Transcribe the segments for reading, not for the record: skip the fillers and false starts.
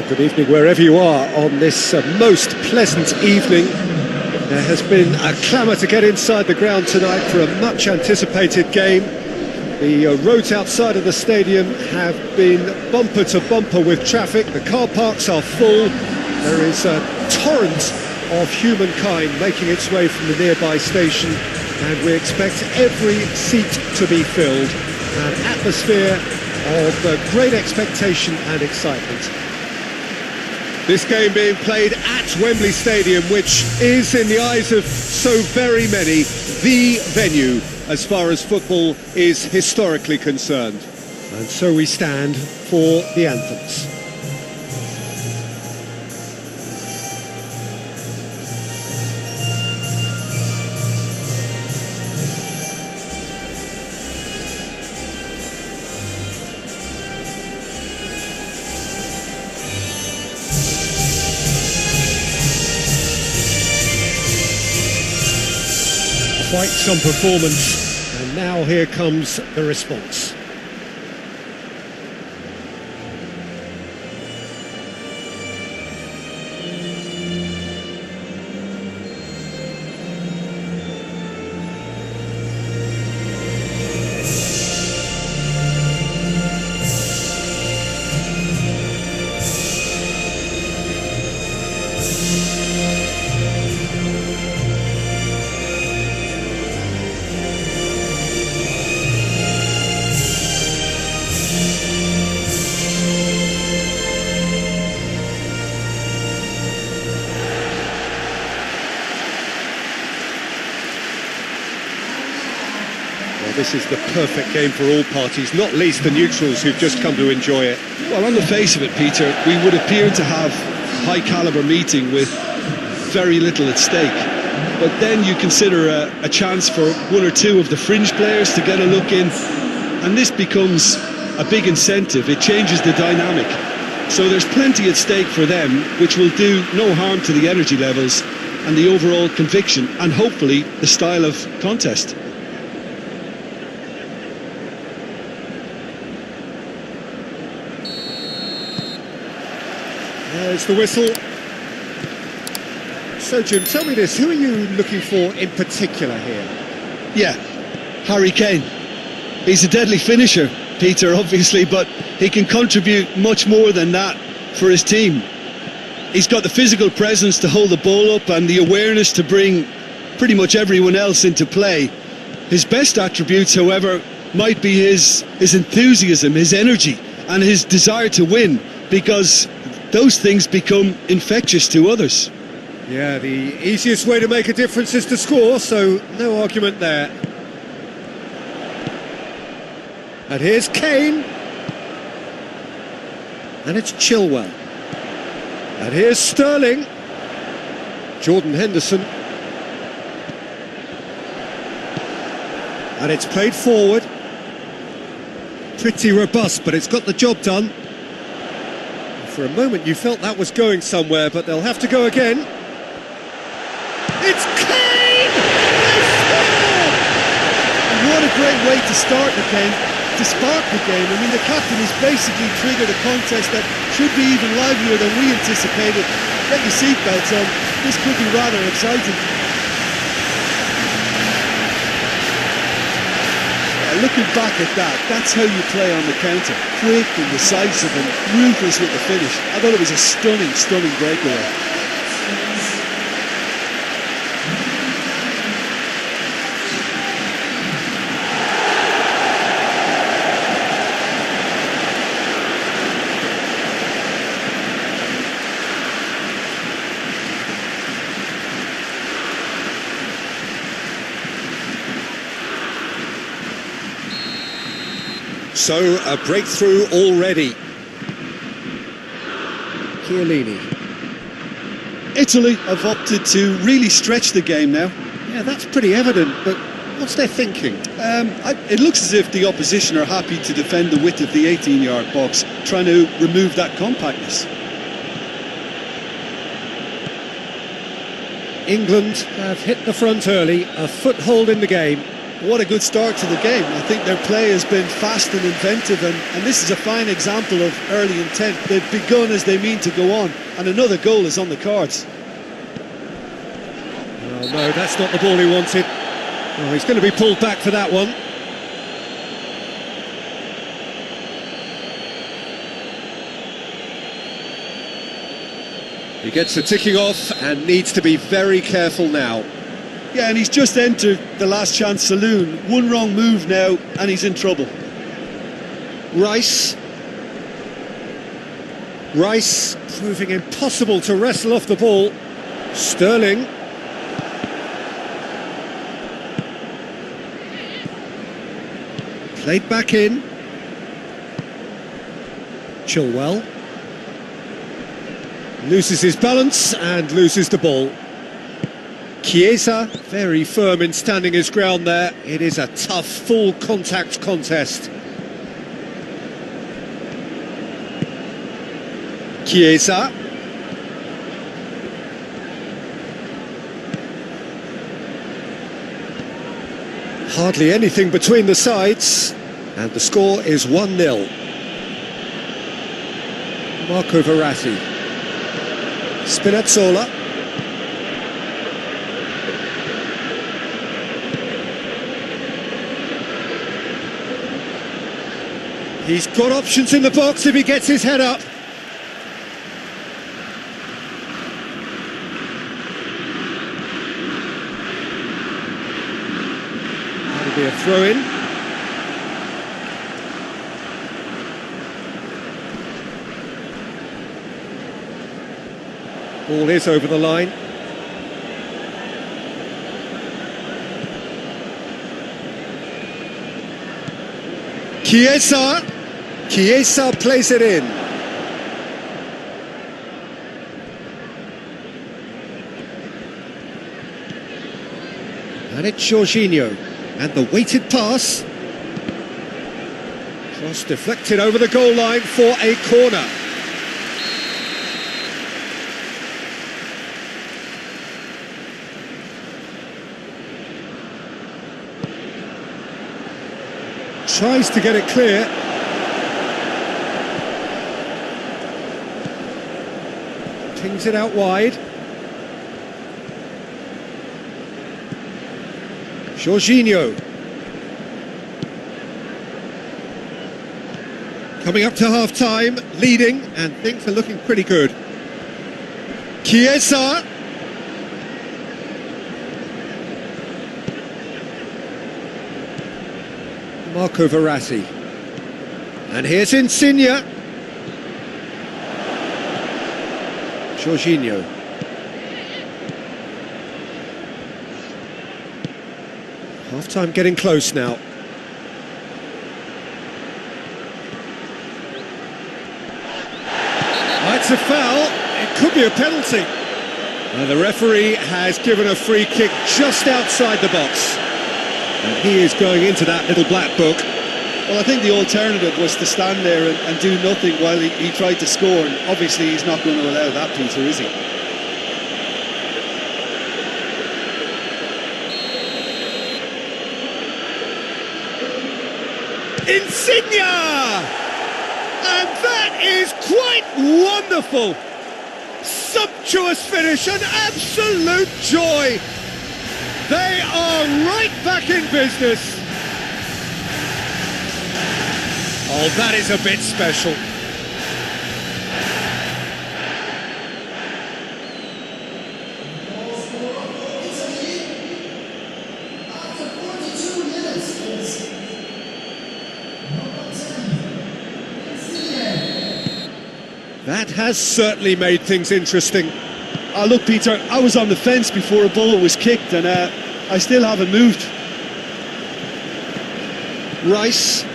Good evening wherever you are on this most pleasant evening. There has been a clamour to get inside the ground tonight for a much anticipated game. The roads outside of the stadium have been bumper to bumper with traffic. The car parks are full. There is a torrent of humankind making its way from the nearby station, and we expect every seat to be filled. An atmosphere of great expectation and excitement. This game being played at Wembley Stadium, which is, in the eyes of so very many, the venue as far as football is historically concerned. And so we stand for the anthems. Quite some performance, and now here comes the response. This is the perfect game for all parties, not least the neutrals who've just come to enjoy it. Well, on the face of it, Peter, we would appear to have a high-caliber meeting with very little at stake. But then you consider a chance for one or two of the fringe players to get a look in, and this becomes a big incentive. It changes the dynamic. So there's plenty at stake for them, which will do no harm to the energy levels and the overall conviction, and hopefully the style of contest. There's the whistle. So, Jim, tell me this, who are you looking for in particular here? Yeah, Harry Kane. He's a deadly finisher, Peter, obviously, but he can contribute much more than that for his team. He's got the physical presence to hold the ball up and the awareness to bring pretty much everyone else into play. His best attributes, however, might be his enthusiasm, his energy, and his desire to win, because those things become infectious to others. Yeah, the easiest way to make a difference is to score, so no argument there. And here's Kane. And it's Chilwell. And here's Sterling. Jordan Henderson. And it's played forward. Pretty robust, but it's got the job done. For a moment you felt that was going somewhere, but they'll have to go again. It's Kane! What a great way to start the game, to spark the game. I mean, the captain has basically triggered a contest that should be even livelier than we anticipated. Get your seatbelts on, this could be rather exciting. Looking back at that, that's how you play on the counter. Quick and decisive and ruthless with the finish. I thought it was a stunning, stunning breakaway. So, a breakthrough already. Chiellini. Italy have opted to really stretch the game now. Yeah, that's pretty evident, but what's their thinking? It looks as if the opposition are happy to defend the width of the 18-yard box, trying to remove that compactness. England have hit the front early, a foothold in the game. What a good start to the game. I think their play has been fast and inventive, and this is a fine example of early intent. They've begun as they mean to go on, and another goal is on the cards. Oh no, that's not the ball he wanted. Oh, he's going to be pulled back for that one. He gets the ticking off and needs to be very careful now. Yeah, and he's just entered the last chance saloon. One wrong move now, and he's in trouble. Rice proving impossible to wrestle off the ball. Sterling. Played back in. Chilwell. Loses his balance and loses the ball. Chiesa, very firm in standing his ground there. It is a tough, full contact contest. Chiesa. Hardly anything between the sides, and the score is 1-0. Marco Verratti. Spinazzola. He's got options in the box if he gets his head up. That'll be a throw-in. Ball is over the line. Chiesa plays it in. And it's Jorginho. And the weighted pass. Cross deflected over the goal line for a corner. Tries to get it clear. Pings it out wide. Jorginho. Coming up to half-time, leading, and things are looking pretty good. Chiesa. Marco Verratti. And here's Insigne. Jorginho. Half-time getting close now. That's a foul. It could be a penalty. And the referee has given a free kick just outside the box. And he is going into that little black book. Well, I think the alternative was to stand there and do nothing while he tried to score, and obviously he's not going to allow that, Peter, is he? Insigne! And that is quite wonderful! Sumptuous finish, an absolute joy! They are right back in business. Oh, that is a bit special. That has certainly made things interesting. Look, Peter, I was on the fence before a ball was kicked, and I still haven't moved. Rice.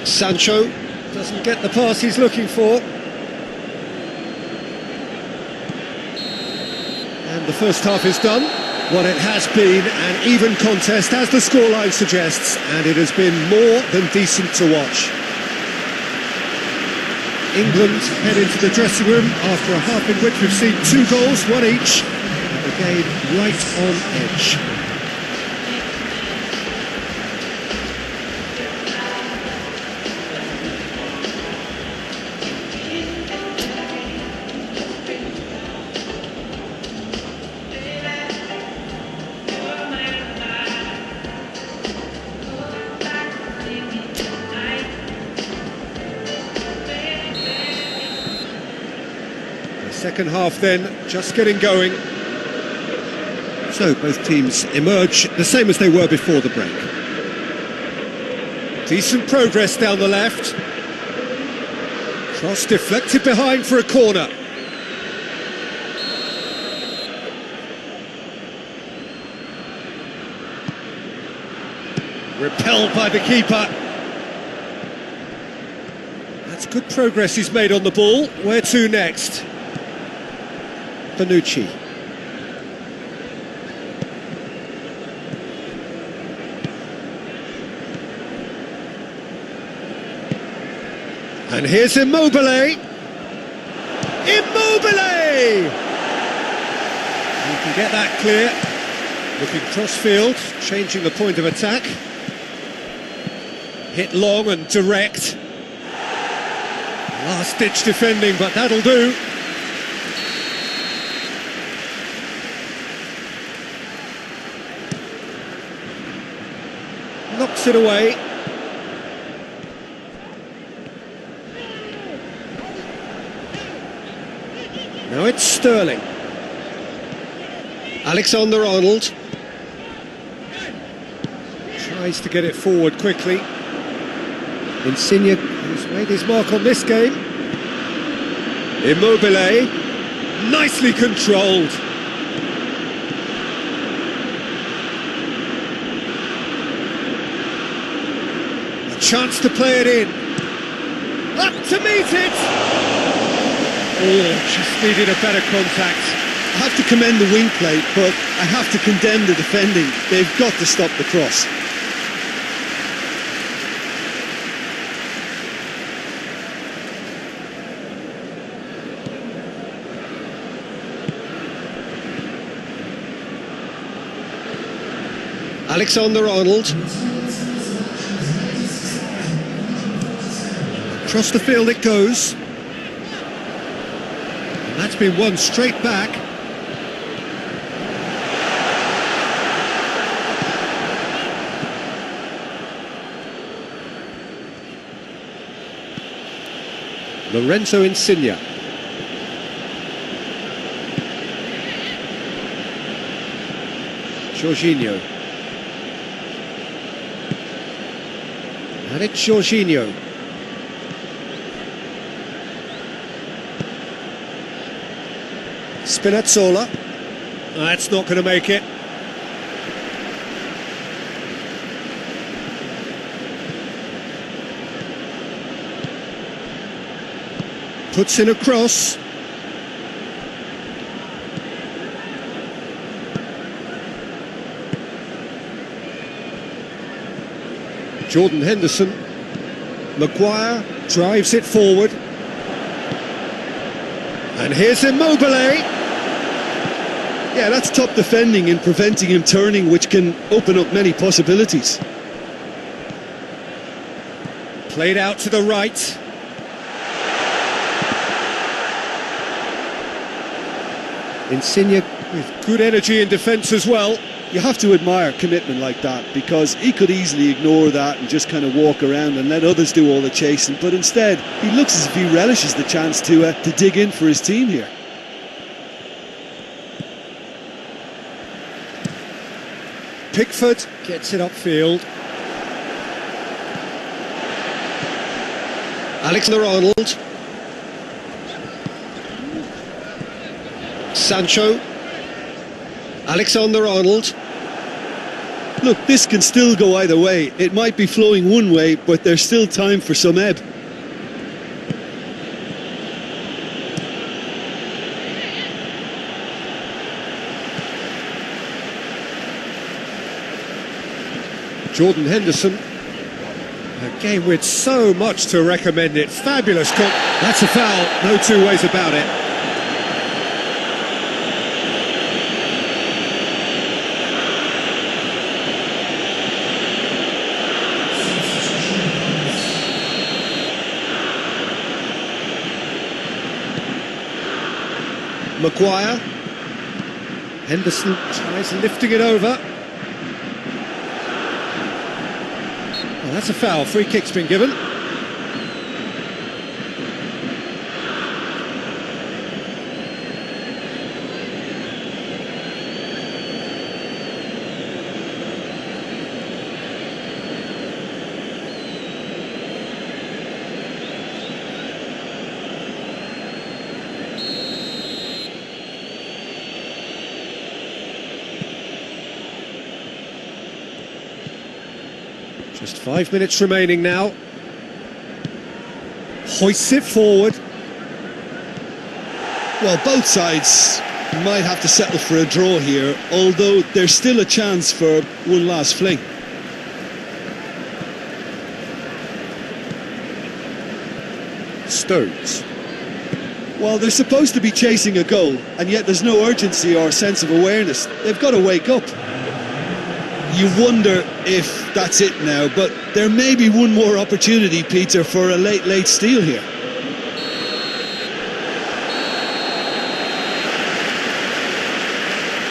Sancho doesn't get the pass he's looking for. And the first half is done. Well, it has been an even contest, as the scoreline suggests, and it has been more than decent to watch. England head into the dressing room after a half in which we've seen 2 goals, one each. The game right on edge. Second half then, just getting going. So both teams emerge the same as they were before the break. Decent progress down the left. Cross deflected behind for a corner. Repelled by the keeper. That's good progress he's made on the ball. Where to next? Bonucci. And here's Immobile. Immobile! You can get that clear. Looking cross-field, changing the point of attack. Hit long and direct. Last-ditch defending, but that'll do. Knocks it away. Now it's Sterling. Alexander-Arnold. Tries to get it forward quickly. Insigne, who's made his mark on this game. Immobile. Nicely controlled. Chance to play it in. Up to meet it! Oh, just needed a better contact. I have to commend the wing play, but I have to condemn the defending. They've got to stop the cross. Alexander-Arnold. Across the field it goes. And that's been won straight back. Lorenzo Insigne. Jorginho. And it's Jorginho. Spinazzola. That's not going to make it. Puts in a cross. Jordan Henderson. Maguire drives it forward. And here's Immobile. Yeah, that's top defending and preventing him turning, which can open up many possibilities. Played out to the right. Insigne with good energy in defence as well. You have to admire commitment like that, because he could easily ignore that and just kind of walk around and let others do all the chasing, but instead he looks as if he relishes the chance to dig in for his team here. Pickford gets it upfield. Alexander-Arnold. Sancho. Alexander-Arnold. Look, this can still go either way. It might be flowing one way, but there's still time for some ebb. Jordan Henderson. A game with so much to recommend it. Fabulous goal. That's a foul, no two ways about it. Maguire. Henderson tries lifting it over. Oh, that's a foul. Free kick's been given. Just 5 minutes remaining now. Hoists it forward. Well, both sides might have to settle for a draw here, although there's still a chance for one last fling. Stones. Well, they're supposed to be chasing a goal, and yet there's no urgency or sense of awareness. They've got to wake up. You wonder if that's it now, but there may be one more opportunity, Peter, for a late steal here.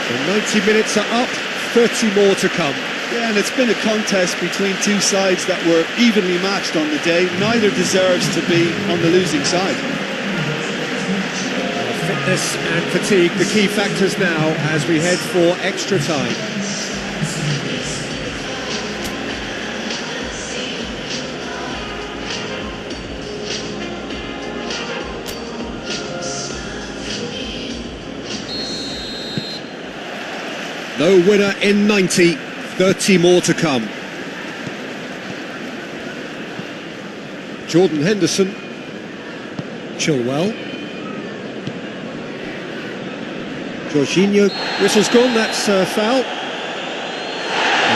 The 90 minutes are up, 30 more to come. Yeah, and it's been a contest between two sides that were evenly matched on the day. Neither deserves to be on the losing side. Fitness and fatigue, the key factors now as we head for extra time. No winner in 90, 30 more to come. Jordan Henderson. Chilwell. Jorginho. Whistle's gone, that's a foul. And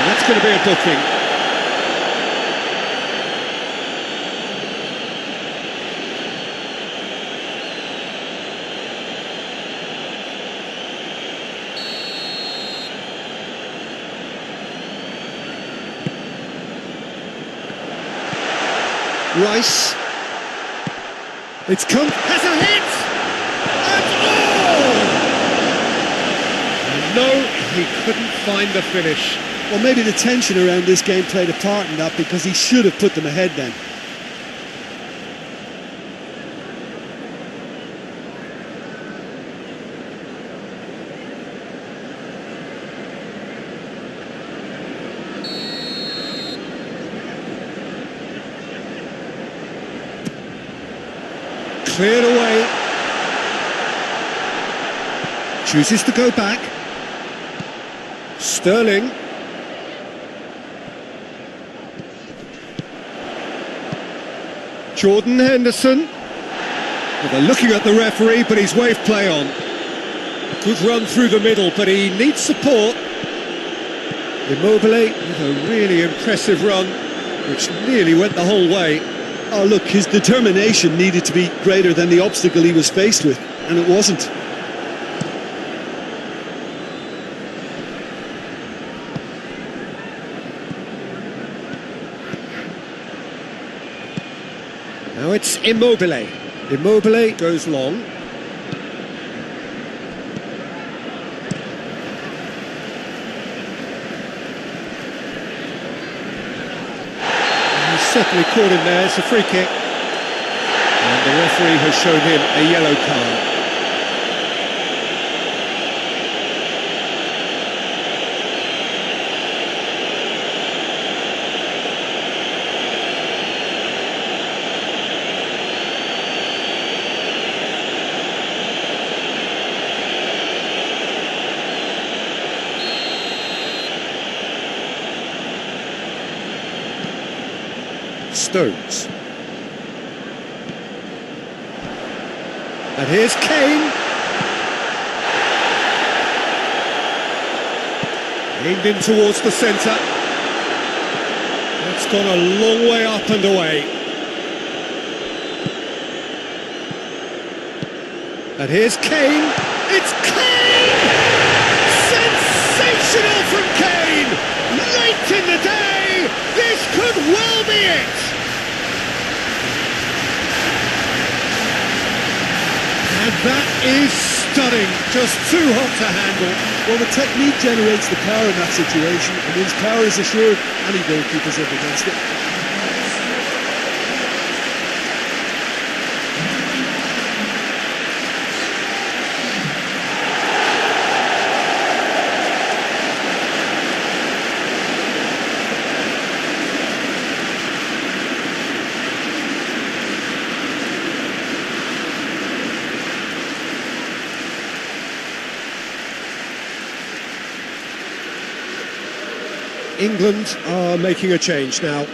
that's going to be a booking. Rice. It's come. Has a hit! And no, he couldn't find the finish. Well, maybe the tension around this game played a part in that, because he should have put them ahead then. Cleared away. Chooses to go back. Sterling. Jordan Henderson. Well, they're looking at the referee, but he's waved play on. Good run through the middle, but he needs support. Immobile with a really impressive run, which nearly went the whole way. Oh, look, his determination needed to be greater than the obstacle he was faced with, and it wasn't. Now it's Immobile. Immobile goes long. He's certainly caught him there. It's a free kick. And the referee has shown him a yellow card. Stones. And here's Kane. Aimed in towards the centre. That's gone a long way up and away. And here's Kane. It's Kane! Sensational from Kane! Late in the day, this could well be it! And that is stunning, just too hot to handle. Well, the technique generates the power in that situation, and his power is assured any goalkeeper's up against it. England are making a change now.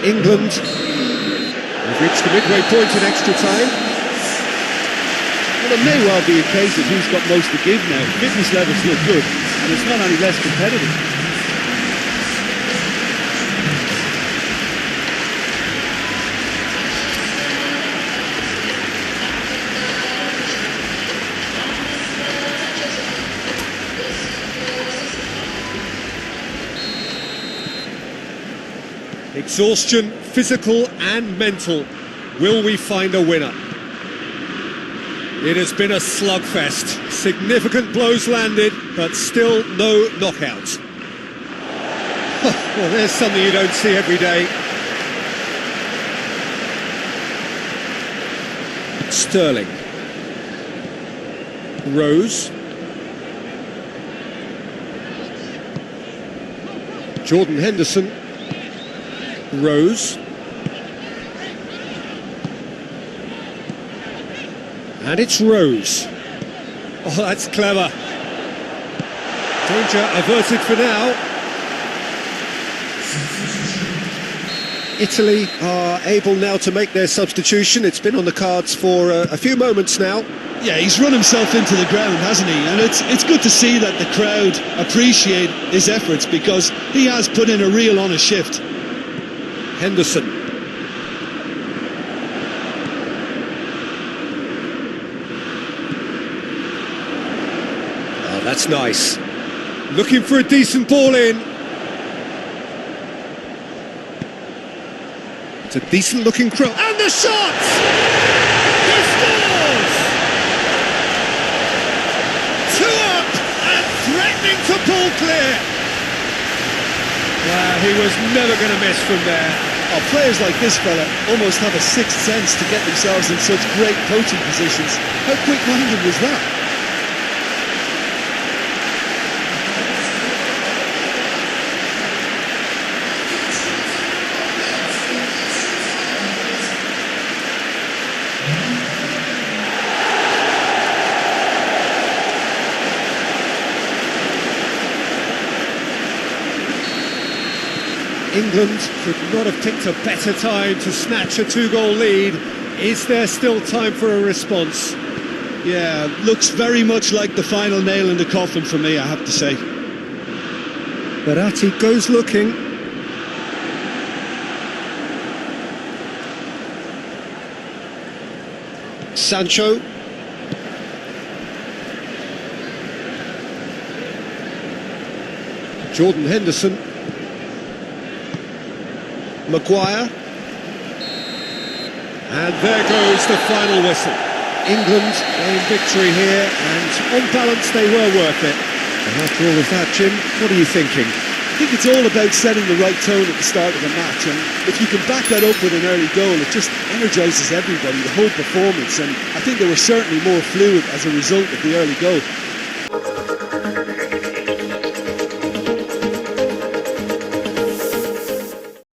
England have reached the midway point in extra time. Well, it may well be a case of who's got most to give now. Fitness levels look good, and it's not any less competitive. Exhaustion, physical and mental. Will we find a winner? It has been a slugfest. Significant blows landed, but still no knockout. Well, there's something you don't see every day. Sterling. Rose. Jordan Henderson. Rose. And it's Rose. Oh, that's clever. Danger averted for now. Italy are able now to make their substitution. It's been on the cards for a few moments now. Yeah, he's run himself into the ground, hasn't he? And it's good to see that the crowd appreciate his efforts, because he has put in a real honest shift. Henderson. Oh, that's nice. Looking for a decent ball in. It's a decent looking cross. And the shot! He scores! 2 up and threatening to pull clear. Wow, he was never going to miss from there. Oh, players like this fella almost have a sixth sense to get themselves in such great coaching positions. How quick-minded was that? England could not have picked a better time to snatch a 2-goal lead. Is there still time for a response? Yeah, looks very much like the final nail in the coffin for me, I have to say. Verratti goes looking. Sancho. Jordan Henderson. Maguire. And there goes the final whistle. England gained victory here, and on balance they were worth it. And after all of that, Jim, what are you thinking? I think it's all about setting the right tone at the start of the match, and if you can back that up with an early goal, it just energises everybody, the whole performance, and I think they were certainly more fluid as a result of the early goal.